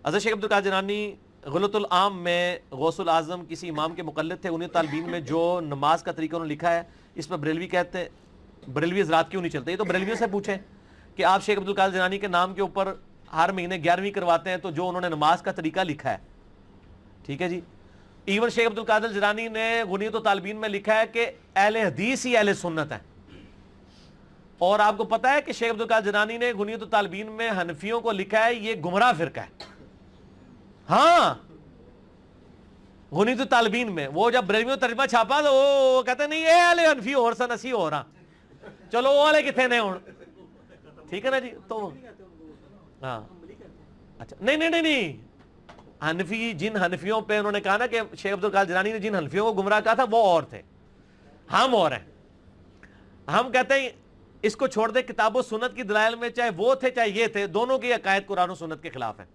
حضرت شیخ عبدالقادر جیلانی غلط العام میں غوث الاعظم کسی امام کے مقلد تھے. انہیں طالبین میں جو نماز کا طریقہ انہوں نے لکھا ہے اس پر بریلوی کہتے ہیں بریلوی حضرات کیوں نہیں چلتے. یہ تو بریلویوں سے پوچھیں کہ آپ شیخ عبدالقادر جیلانی کے نام کے اوپر ہر مہینے 11ویں کرواتے ہیں تو جو انہوں نے نماز کا طریقہ لکھا ہے, ٹھیک ہے جی. ایون شیخ عبدالقادر جیلانی نے غنیۃ الطالبین میں لکھا ہے کہ اہل حدیث ہی اہل سنت ہیں. اور آپ کو پتا ہے کہ شیخ عبدالقادر جیلانی نے غنیۃ الطالبین میں حنفیوں کو لکھا ہے یہ گمراہ فرقہ ہے. ہاں غنیۃ الطالبین میں وہ جب بریلویوں ترجمہ چھاپا تو وہ کہتے ہیں نہیں اے اہل حنفی اور سن اسی ہو رہا, چلو وہ والے کتنے نے ہوں, ٹھیک ہے نا جی. تو ہاں اچھا نہیں حنفی, جن حنفیوں پہ انہوں نے کہا نا کہ شیخ عبدالقادر جیلانی نے جن حنفیوں کو گمراہ کہا تھا وہ اور تھے, ہم اور ہیں. ہم کہتے ہیں اس کو چھوڑ دیں, کتاب و سنت کی دلائل میں چاہے وہ تھے چاہے یہ تھے, دونوں کے عقائد قرآن و سنت کے خلاف ہیں.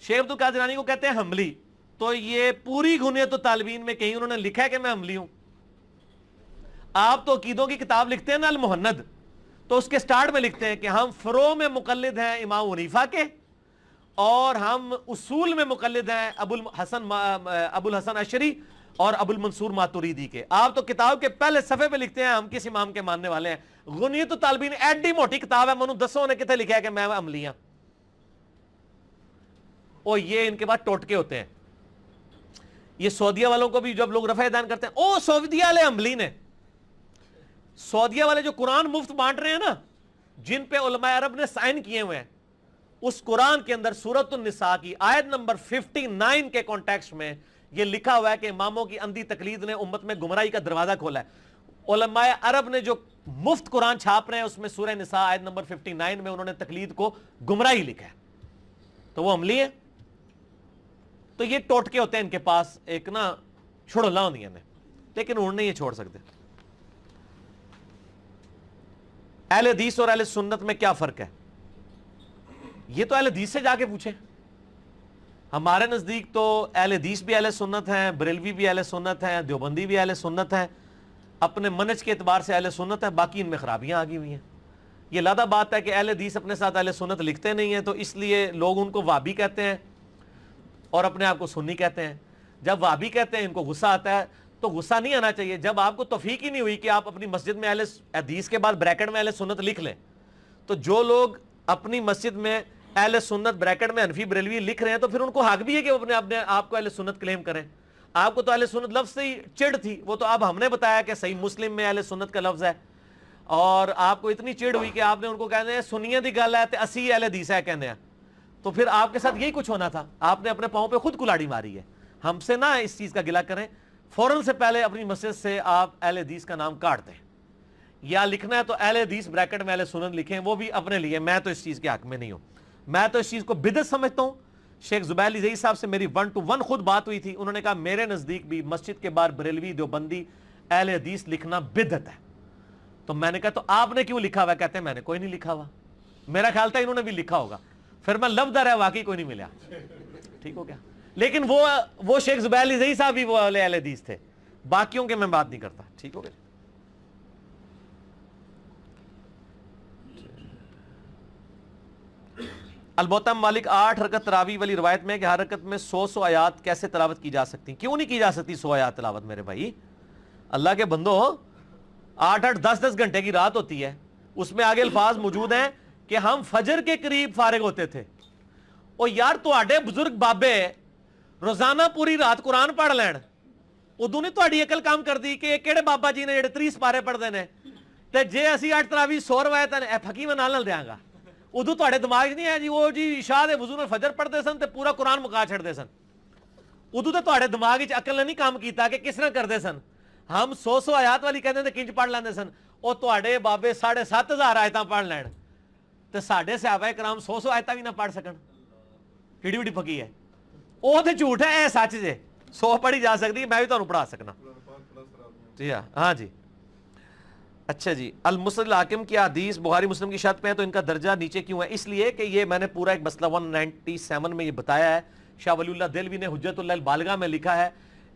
شیخ عبدالقادر جیلانی کو کہتے ہیں حملی, تو یہ پوری غنیۃ الطالبین میں کہیں انہوں نے لکھا ہے کہ میں حملی ہوں. آپ تو عقیدوں کی کتاب لکھتے ہیں نا المہند, تو اس کے سٹارٹ میں لکھتے ہیں کہ ہم فروع میں مقلد ہیں امام حنیفہ کے اور ہم اصول میں مقلد ہیں ابو الحسن اشعری اور ابو المنصور ماتوریدی کے. آپ تو کتاب کے پہلے صفحے پہ لکھتے ہیں ہم کس امام کے ماننے والے ہیں. غنیۃ الطالبین ایڈی موٹی کتاب ہے, منو دسوں نے کتنے لکھا ہے کہ میں عملی ہوں. اور یہ ان کے بعد ٹوٹکے ہوتے ہیں. یہ سعودیہ والوں کو بھی جب لوگ رفع دان کرتے ہیں او سعودیہ والے عملی نے, سعودیہ والے جو قرآن مفت بانٹ رہے ہیں نا, جن پہ علماء عرب نے سائن کیے ہوئے ہیں, اس قرآن کے اندر سورۃ النساء کی آیت نمبر 59 کے کانٹیکسٹ میں یہ لکھا ہوا ہے کہ اماموں کی اندھی تقلید نے امت میں گمراہی کا دروازہ کھولا ہے. علماء عرب نے جو مفت قرآن چھاپ رہے ہیں اس میں سورہ نساء آیت نمبر 59 میں انہوں نے تقلید کو گمراہی لکھا ہے, تو وہ عملی ہے. تو یہ ٹوٹکے ہوتے ہیں ان کے پاس ایک نا چھڑلا ہوندی ہیں, لیکن انہوں نے یہ چھوڑ سکتے. اہل حدیث اور اہل سنت میں کیا فرق ہے, یہ تو اہل حدیث سے جا کے پوچھیں. ہمارے نزدیک تو اہل حدیث بھی اہل سنت ہیں, بریلوی بھی اہل سنت ہیں, دیوبندی بھی اہل سنت ہیں, اپنے منہج کے اعتبار سے اہل سنت ہیں, باقی ان میں خرابیاں آ گئی ہوئی ہیں. یہ لادہ بات ہے کہ اہل حدیث اپنے ساتھ اہل سنت لکھتے نہیں ہیں, تو اس لیے لوگ ان کو وہابی کہتے ہیں اور اپنے آپ کو سنی کہتے ہیں. جب وہابی کہتے ہیں ان کو غصہ آتا ہے, تو غصہ نہیں آنا چاہیے. جب آپ کو توفیق ہی نہیں ہوئی کہ آپ اپنی مسجد میں اہل حدیث کے بعد بریکٹ میں اہل سنت لکھ لیں, تو جو لوگ اپنی مسجد میں اہل سنت بریکٹ میں حنفی بریلوی لکھ رہے ہیں تو پھر ان کو حق بھی ہے کہ وہ اپنے آپ کو اہل سنت کلیم کریں. آپ کو تو اہل سنت لفظ سے ہی چڑ تھی, وہ تو اب ہم نے بتایا کہ صحیح مسلم میں اہل سنت کا لفظ ہے, اور آپ کو اتنی چڑ ہوئی کہ آپ نے ان کو کہنے سنیے دی گل ہے تے اسی اہل حدیث ہے کہنے ہیں. تو پھر آپ کے ساتھ یہی کچھ ہونا تھا, آپ نے اپنے پاؤں پہ خود کلاڑی ماری ہے. ہم سے نہ اس چیز کا گلہ کریں, فوراً سے پہلے اپنی مسجد سے آپ اہل حدیث کا نام کاٹ دیں, یا لکھنا ہے تو اہل حدیث بریکٹ میں اہل سنت لکھیں, وہ بھی اپنے لیے. میں تو اس چیز کے حق میں نہیں ہوں, میں تو اس چیز کو بدعت سمجھتا ہوں. شیخ زبیر علی زئی صاحب سے میری 1 to 1 خود بات ہوئی تھی, انہوں نے کہا میرے نزدیک بھی مسجد کے باہر بریلوی دیوبندی اہل حدیث لکھنا بدعت ہے. تو میں نے کہا تو آپ نے کیوں لکھا ہوا؟ کہتے ہیں میں نے کوئی نہیں لکھا ہوا, میرا خیال تھا انہوں نے بھی لکھا ہوگا. پھر میں لفظ ہے واقعی کوئی نہیں ملا, ٹھیک ہو گیا. لیکن وہ شیخ زبیر علی زئی صاحب بھی وہ اہل حدیث تھے, باقیوں کے میں بات نہیں کرتا, ٹھیک ہو گیا. البتہ مالک 8 رکعت تراویح والی روایت میں کہ ہر رکعت میں 100 آیات کیسے تلاوت کی جا سکتی؟ کیوں نہیں کی جا سکتی 100 آیات تلاوت میرے بھائی؟ اللہ کے بندو, 8-8 10-10 گھنٹے کی رات ہوتی ہے, اس میں آگے الفاظ موجود ہیں کہ ہم فجر کے قریب فارغ ہوتے تھے. او یار تواڈے بزرگ بابے روزانہ پوری رات قرآن پڑھ لین, ادو نہیں تواڈی عقل کام کردی کہ کہڑے بابا جی نے جڑے 30 پارے پڑھتے ہیں تے جے اسی 8 تراویح 100 روایت پھکی میں نال دیاں گا. ادو تواڈے دماغ نہیں ہے جی وہ جی عشاء دے وضو میں فجر پڑھتے سن تے پورا قرآن مکا چھڑتے سن. ادو تے تواڈے دماغ وچ عقل نے نہیں کام کیتا کہ کس طرح کرتے سن. ہم 100 آیات والی کہندے تے کنج پڑھ لیندے سن, او تواڈے بابے 7,500 آیتاں پڑھ لین تے ساڈے صحابہ کرام 100 آیتاں بھی نہ پڑھ سکن. کیڑی وڈی پھکی ہے وہ تے جھوٹ ہے, اے سچ جے 100 پڑھی جا سکتی, میں بھی تانوں پڑھا سکنا. جی ہاں جی. اچھا جی, المسند الحاکم کی حدیث بخاری مسلم کی شرط پہ ہے تو ان کا درجہ نیچے کیوں ہے؟ اس لیے کہ یہ میں نے پورا ایک مسئلہ 197 میں یہ بتایا ہے. شاہ ولی اللہ دہلوی نے حجت اللہ البالغہ میں لکھا ہے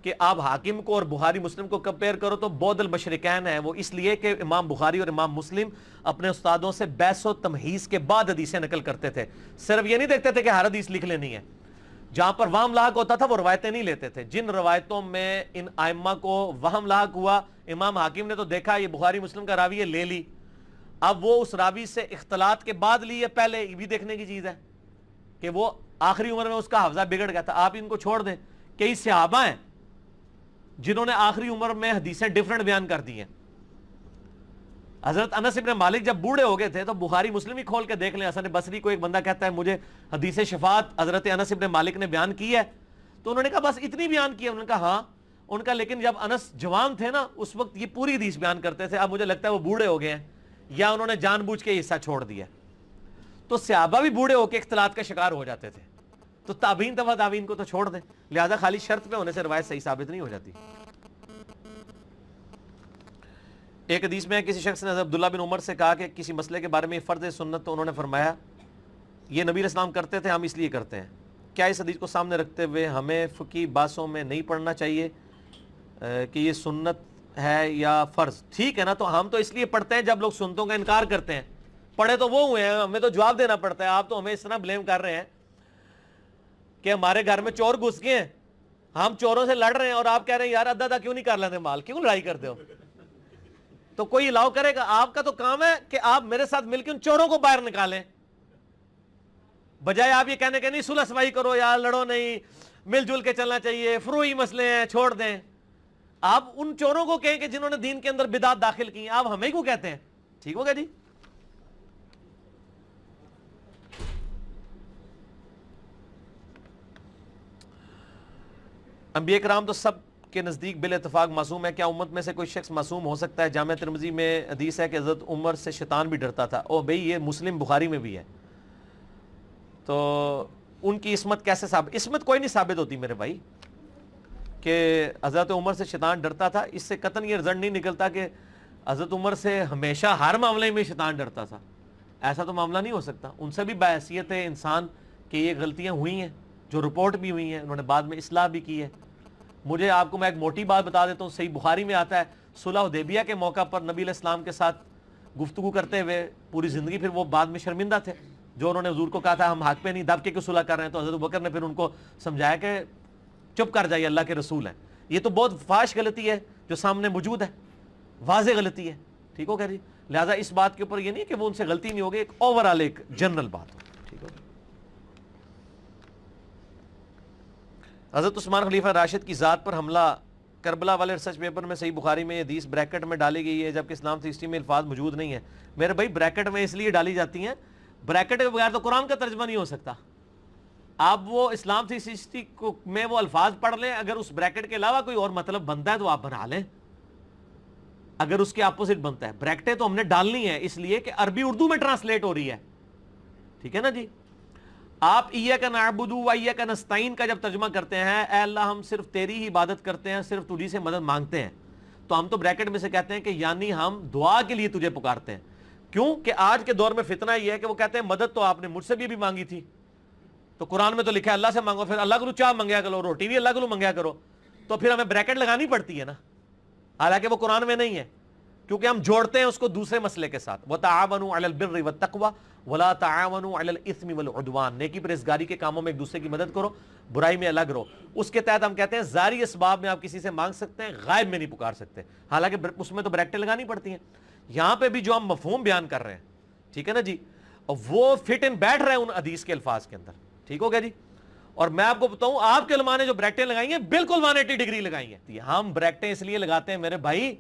کہ آپ حاکم کو اور بخاری مسلم کو کمپیئر کرو تو بود المشرکین ہے، وہ اس لیے کہ امام بخاری اور امام مسلم اپنے استادوں سے بحث و تمہیز کے بعد حدیثیں نقل کرتے تھے، صرف یہ نہیں دیکھتے تھے کہ ہر حدیث لکھ لینی ہے، جہاں پر وہم لاحق ہوتا تھا وہ روایتیں نہیں لیتے تھے، جن روایتوں میں ان ائمہ کو وہم لاحق ہوا امام حاکم نے تو دیکھا یہ بخاری مسلم کا راوی ہے، لے لی، اب وہ اس راوی سے اختلاط کے بعد لی ہے، پہلے یہ بھی دیکھنے کی چیز ہے کہ وہ آخری عمر میں اس کا حافظہ بگڑ گیا تھا، آپ ان کو چھوڑ دیں، کئی صحابہ ہیں جنہوں نے آخری عمر میں حدیثیں ڈیفرنٹ بیان کر دی ہیں۔ حضرت انس ابن مالک جب بوڑھے ہو گئے تھے تو بخاری مسلم ہی کھول کے دیکھ لیں، حسن بصری کو ایک بندہ کہتا ہے مجھے حدیث شفاعت حضرت انس ابن مالک نے بیان کی ہے، تو انہوں نے کہا بس اتنی بیان کی ہے، انہوں نے کہا ہاں، ان کا لیکن جب انس جوان تھے نا اس وقت یہ پوری حدیث بیان کرتے تھے، اب مجھے لگتا ہے وہ بوڑھے ہو گئے ہیں یا انہوں نے جان بوجھ کے حصہ چھوڑ دیا، تو صحابہ بھی بوڑھے ہو کے اختلاط کا شکار ہو جاتے تھے، تو تابعین تبع تابعین کو تو چھوڑ دیں، لہذا خالی شرط پہ ہونے سے روایت صحیح ثابت نہیں ہو جاتی۔ ایک حدیث میں کسی شخص نے حضرت عبداللہ بن عمر سے کہا کہ کسی مسئلے کے بارے میں فرض سنت، تو انہوں نے فرمایا یہ نبی علیہ السلام کرتے تھے، ہم اس لیے کرتے ہیں، کیا اس حدیث کو سامنے رکھتے ہوئے ہمیں فقہی بحثوں میں نہیں پڑھنا چاہیے کہ یہ سنت ہے یا فرض؟ ٹھیک ہے نا، تو ہم تو اس لیے پڑھتے ہیں جب لوگ سنتوں کا انکار کرتے ہیں، پڑھے تو وہ ہوئے ہیں، ہمیں تو جواب دینا پڑتا ہے، آپ تو ہمیں اس طرح بلیم کر رہے ہیں کہ ہمارے گھر میں چور گھس گئے ہیں، ہم چوروں سے لڑ رہے ہیں اور آپ کہہ رہے ہیں یار ادا ادا کیوں نہیں کر لیتے مال، کیوں لڑائی کرتے ہو؟ تو کوئی الاؤ کرے گا؟ آپ کا تو کام ہے کہ آپ میرے ساتھ مل کے ان چوروں کو باہر نکالیں، بجائے آپ یہ کہنے کہ نہیں صلح صفائی کرو یا لڑو نہیں، مل جل کے چلنا چاہیے، فروعی مسئلے ہیں چھوڑ دیں۔ آپ ان چوروں کو کہیں کہ جنہوں نے دین کے اندر بدعت داخل کی، آپ ہمیں کو کہتے ہیں؟ ٹھیک ہو گیا جی؟ انبیاء کرام تو سب کے نزدیک بال اتفاق معصوم ہے، کیا امت میں سے کوئی شخص معصوم ہو سکتا ہے؟ جامع ترمذی میں حدیث ہے کہ حضرت عمر سے شیطان بھی ڈرتا تھا، او بھئی یہ مسلم بخاری میں بھی ہے، تو ان کی عصمت کیسے ثابت؟ عصمت کوئی نہیں ثابت ہوتی میرے بھائی کہ حضرت عمر سے شیطان ڈرتا تھا، اس سے قطعاً یہ رزلٹ نہیں نکلتا کہ حضرت عمر سے ہمیشہ ہر معاملے میں شیطان ڈرتا تھا، ایسا تو معاملہ نہیں ہو سکتا، ان سے بھی بحیثیت ہے انسان کہ یہ غلطیاں ہوئی ہیں جو رپورٹ بھی ہوئی ہیں، انہوں نے بعد میں اصلاح بھی کی ہے۔ مجھے آپ کو میں ایک موٹی بات بتا دیتا ہوں، صحیح بخاری میں آتا ہے صلح حدیبیہ کے موقع پر نبی علیہ السلام کے ساتھ گفتگو کرتے ہوئے پوری زندگی پھر وہ بعد میں شرمندہ تھے، جو انہوں نے حضور کو کہا تھا ہم حق پہ نہیں دب کے صلح کر رہے ہیں، تو حضرت بکر نے پھر ان کو سمجھایا کہ چپ کر جائیے، اللہ کے رسول ہیں۔ یہ تو بہت فاش غلطی ہے جو سامنے موجود ہے، واضح غلطی ہے، ٹھیک ہو گیا جی؟ لہٰذا اس بات کے اوپر یہ نہیں کہ وہ ان سے غلطی نہیں ہوگی، ایک اوورآل ایک جنرل بات، ٹھیک ہو گیا؟ حضرت عثمان خلیفہ راشد کی ذات پر حملہ کربلا والے ریسرچ پیپر میں صحیح بخاری میں یہ حدیث بریکٹ میں ڈالی گئی ہے جبکہ اسلام سے ہسٹری میں الفاظ موجود نہیں ہیں۔ میرے بھائی بریکٹ میں اس لیے ڈالی جاتی ہیں، بریکٹ کے بغیر تو قرآن کا ترجمہ نہیں ہو سکتا۔ آپ وہ اسلام سے ہسٹری میں وہ الفاظ پڑھ لیں، اگر اس بریکٹ کے علاوہ کوئی اور مطلب بنتا ہے تو آپ بنا لیں، اگر اس کے اپوزٹ بنتا ہے۔ بریکٹیں تو ہم نے ڈالنی ہے اس لیے کہ عربی اردو میں ٹرانسلیٹ ہو رہی ہے، ٹھیک ہے نا جی؟ آپ ایاک نعبد و ایاک نستعین کا جب ترجمہ کرتے ہیں، اے اللہ ہم صرف تیری ہی عبادت کرتے ہیں، صرف تجھی سے مدد مانگتے ہیں، تو ہم تو بریکٹ میں سے کہتے ہیں کہ یعنی ہم دعا کے لیے تجھے پکارتے ہیں۔ کیوں کہ آج کے دور میں فتنہ یہ ہے کہ وہ کہتے ہیں مدد تو آپ نے مجھ سے بھی مانگی تھی، تو قرآن میں تو لکھا ہے اللہ سے مانگو، پھر اللہ کو چاہ منگیا کرو، روٹی بھی اللہ کو منگیا کرو، تو پھر ہمیں بریکٹ لگانی پڑتی ہے نا، حالانکہ وہ قرآن میں نہیں ہے، کیونکہ ہم جوڑتے ہیں اس کو دوسرے مسئلے کے ساتھ۔ وَتَعَاوَنُوا عَلَى الْبِرِّ وَالتَّقْوَى وَلَا تَعَاوَنُوا عَلَى الْإِثْمِ وَالْعُدْوَانِ، نیکی پرہیزگاری کے کاموں میں ایک دوسرے کی مدد کرو، برائی میں الگ رہو۔ اس کے تحت ہم کہتے ہیں ظاہری اسباب میں آپ کسی سے مانگ سکتے ہیں، غائب میں نہیں پکار سکتے، حالانکہ اس میں تو بریکٹیں لگانی پڑتی ہیں۔ یہاں پہ بھی جو ہم مفہوم بیان کر رہے ہیں، ٹھیک ہے نا جی، وہ فٹ ان بیٹھ رہے ہیں ان حدیث کے الفاظ کے اندر، ٹھیک ہو گیا جی؟ اور میں آپ کو بتاؤں آپ کے علماء نے جو بریکٹیں لگائی ہیں بالکل 180 ڈگری لگائی ہیں۔ ہم بریکٹیں اس لیے لگاتے ہیں میرے بھائی،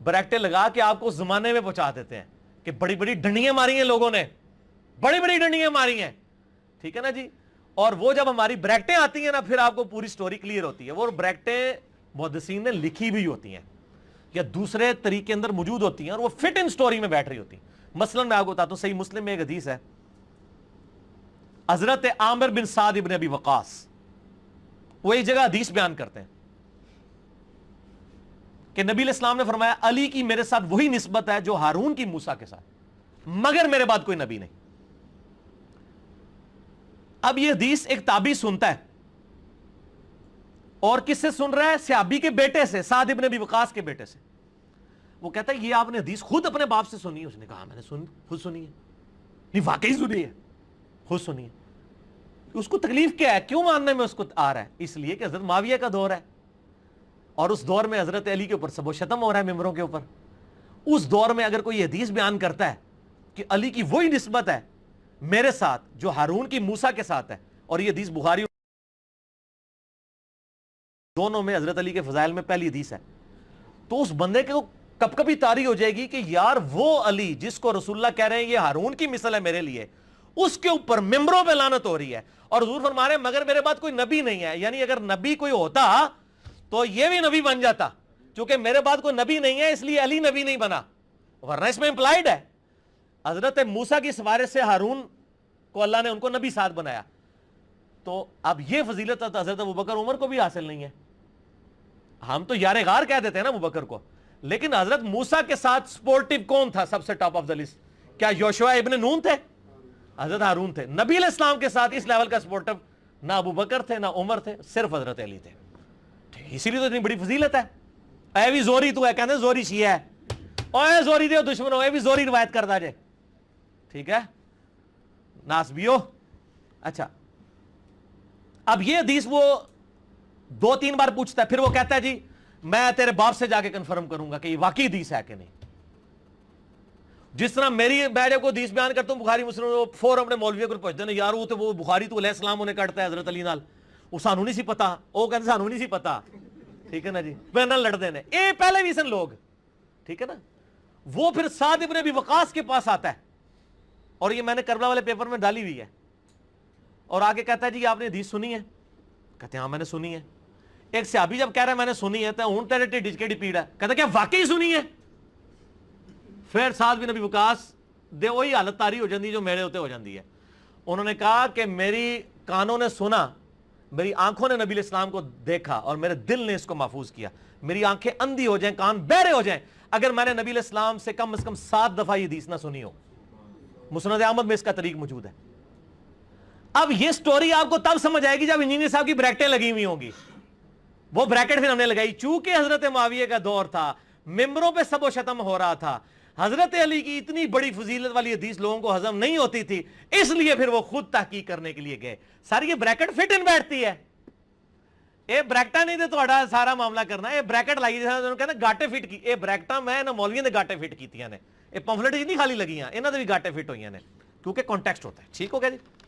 بریکٹیں لگا کے آپ کو زمانے میں پہنچا دیتے ہیں کہ بڑی بڑی ڈنڈیاں ماری ہیں لوگوں نے، بڑی بڑی ڈنڈیاں ماری ہیں، ٹھیک ہے نا جی؟ اور وہ جب ہماری بریکٹیں آتی ہیں نا پھر آپ کو پوری سٹوری کلیئر ہوتی ہے۔ وہ بریکٹیں محدثین نے لکھی بھی ہوتی ہیں یا دوسرے طریقے اندر موجود ہوتی ہیں اور وہ فٹ ان سٹوری میں بیٹھ رہی ہوتی ہیں۔ مثلا میں آپ کو بتاتا ہوں، صحیح مسلم میں ایک حدیث ہے، حضرت عامر بن سعد ابن ابی وقاص وہ ایک جگہ حدیث بیان کرتے ہیں کہ نبی علیہ السلام نے فرمایا علی کی میرے ساتھ وہی نسبت ہے جو ہارون کی موسیٰ کے ساتھ، مگر میرے بعد کوئی نبی نہیں۔ اب یہ حدیث ایک تابعی سنتا ہے، اور کس سے سن رہا ہے؟ صحابی کے بیٹے سے، سعد ابن ابی وقاص کے بیٹے سے۔ وہ کہتا ہے یہ آپ نے حدیث خود اپنے باپ سے سنی ہے؟ اس نے کہا میں نے خود سنی ہے۔ نہیں واقعی سنی ہے، خود سنی ہے۔ اس کو تکلیف کیا ہے؟ کیوں ماننے میں اس کو آ رہا ہے؟ اس لیے کہ حضرت معاویہ کا دور ہے، اور اس دور میں حضرت علی کے اوپر سب و شتم ہو رہا ہے ممبروں کے اوپر۔ اس دور میں اگر کوئی حدیث بیان کرتا ہے کہ علی کی وہی نسبت ہے میرے ساتھ جو ہارون کی موسیٰ کے ساتھ ہے، اور یہ حدیث بخاری دونوں میں حضرت علی کے فضائل میں پہلی حدیث ہے، تو اس بندے کو کب کبھی طاری ہو جائے گی کہ یار وہ علی جس کو رسول اللہ کہہ رہے ہیں یہ ہارون کی مثل ہے میرے لیے، اس کے اوپر ممبروں پہ لعنت ہو رہی ہے۔ اور حضور فرما رہے ہیں مگر میرے بعد کوئی نبی نہیں ہے، یعنی اگر نبی کوئی ہوتا تو یہ بھی نبی بن جاتا، چونکہ میرے بعد کوئی نبی نہیں ہے اس لیے علی نبی نہیں بنا، ورنہ اس میں امپلائڈ ہے حضرت موسیٰ کی سفارش سے ہارون کو اللہ نے ان کو نبی ساتھ بنایا۔ تو اب یہ فضیلت حضرت ابوبکر عمر کو بھی حاصل نہیں ہے۔ ہم تو یار غار کہہ دیتے ہیں نا ابوبکر کو، لیکن حضرت موسیٰ کے ساتھ سپورٹیو کون تھا سب سے ٹاپ آف دا لسٹ؟ کیا یوشوا ابن نون تھے؟ حضرت ہارون تھے۔ نبی علیہ السلام کے ساتھ اس لیول کا سپورٹیو نہ ابوبکر تھے نہ عمر تھے، صرف حضرت علی تھے۔ اسی لیے تو اتنی بڑی فضیلت ہے۔ اے بھی زوری تو ہے، کہتے ہیں زوری شیعہ ہے، اوے زوری دے دشمن ہو، اے بھی زوری روایت کرتا جے، ٹھیک ہے ناسبیو۔ اچھا اب یہ حدیث وہ 2-3 بار پوچھتا ہے، پھر وہ کہتا ہے جی میں تیرے باپ سے جا کے کنفرم کروں گا کہ یہ واقعی حدیث ہے کہ نہیں۔ جس طرح میں جب کوئی حدیث بیان کرتا ہوں بخاری مسلم، فوراً اپنے مولوی کو پوچھتے ہیں یار وہ بخاری تو علیہ السلام نے کٹتا ہے حضرت علی نال، وہ سانو نہیں سی پتا، وہ کہتے سانو نہیں سی پتا، ٹھیک ہے نا جی، میں نہ لڑتے ہیں اے پہلے بھی سن لوگ، ٹھیک ہے نا۔ وہ پھر سعد ابن ابی وقاص کے پاس آتا ہے، اور یہ میں نے کربلا والے پیپر میں ڈالی ہوئی ہے، اور آگے کہتا ہے جی آپ نے حدیث سنی ہے؟ کہتے ہیں ہاں میں نے سنی ہے۔ ایک صحابی جب کہہ رہا ہے میں نے سنی ہے تو ہوں تیرے ٹھڈ کیڑی پیڑ ہے، کہتا ہے کیا واقعی سنی ہے؟ پھر سعد بن ابی وقاص دے وہی حالت تاری ہو جاندی جو میرے ہوتے ہو جاندی ہے۔ انہوں نے کہا کہ میری کانوں نے سنا، میری آنکھوں نے نبی علیہ السلام کو دیکھا، اور میرے دل نے اس کو محفوظ کیا۔ میری آنکھیں اندھی ہو جائیں، کان بہرے ہو جائیں اگر میں نے نبی علیہ السلام سے کم از کم 7 دفعہ یہ حدیث نہ سنی ہو۔ مسند احمد میں اس کا طریق موجود ہے۔ اب یہ سٹوری آپ کو تب سمجھ آئے گی جب انجینئر صاحب کی بریکٹیں لگی ہوئی ہوں گی۔ وہ بریکٹ پھر ہم نے لگائی، چونکہ حضرت معاویہ کا دور تھا، ممبروں پہ سب و شتم ہو رہا تھا، حضرت علی کی اتنی بڑی فضیلت والی حدیث لوگوں کو ہضم نہیں ہوتی تھی، اس لیے پھر وہ خود تحقیق کرنے کے لیے گئے۔ ساری یہ بریکٹ فٹ ان بیٹھتی ہے، یہ بریکٹا نہیں تو سارا معاملہ کرنا، یہ بریکٹ لائی جیسے گاٹے فٹ کی، یہ بریکٹا میں نہ مولویوں نے گاٹے فٹ کی، یہ پمفلٹ نہیں خالی لگی ہیں، انہوں نے بھی گاٹے فٹ ہوئی ہیں، کیونکہ کانٹیکسٹ ہوتا ہے۔ ٹھیک ہو گیا جی۔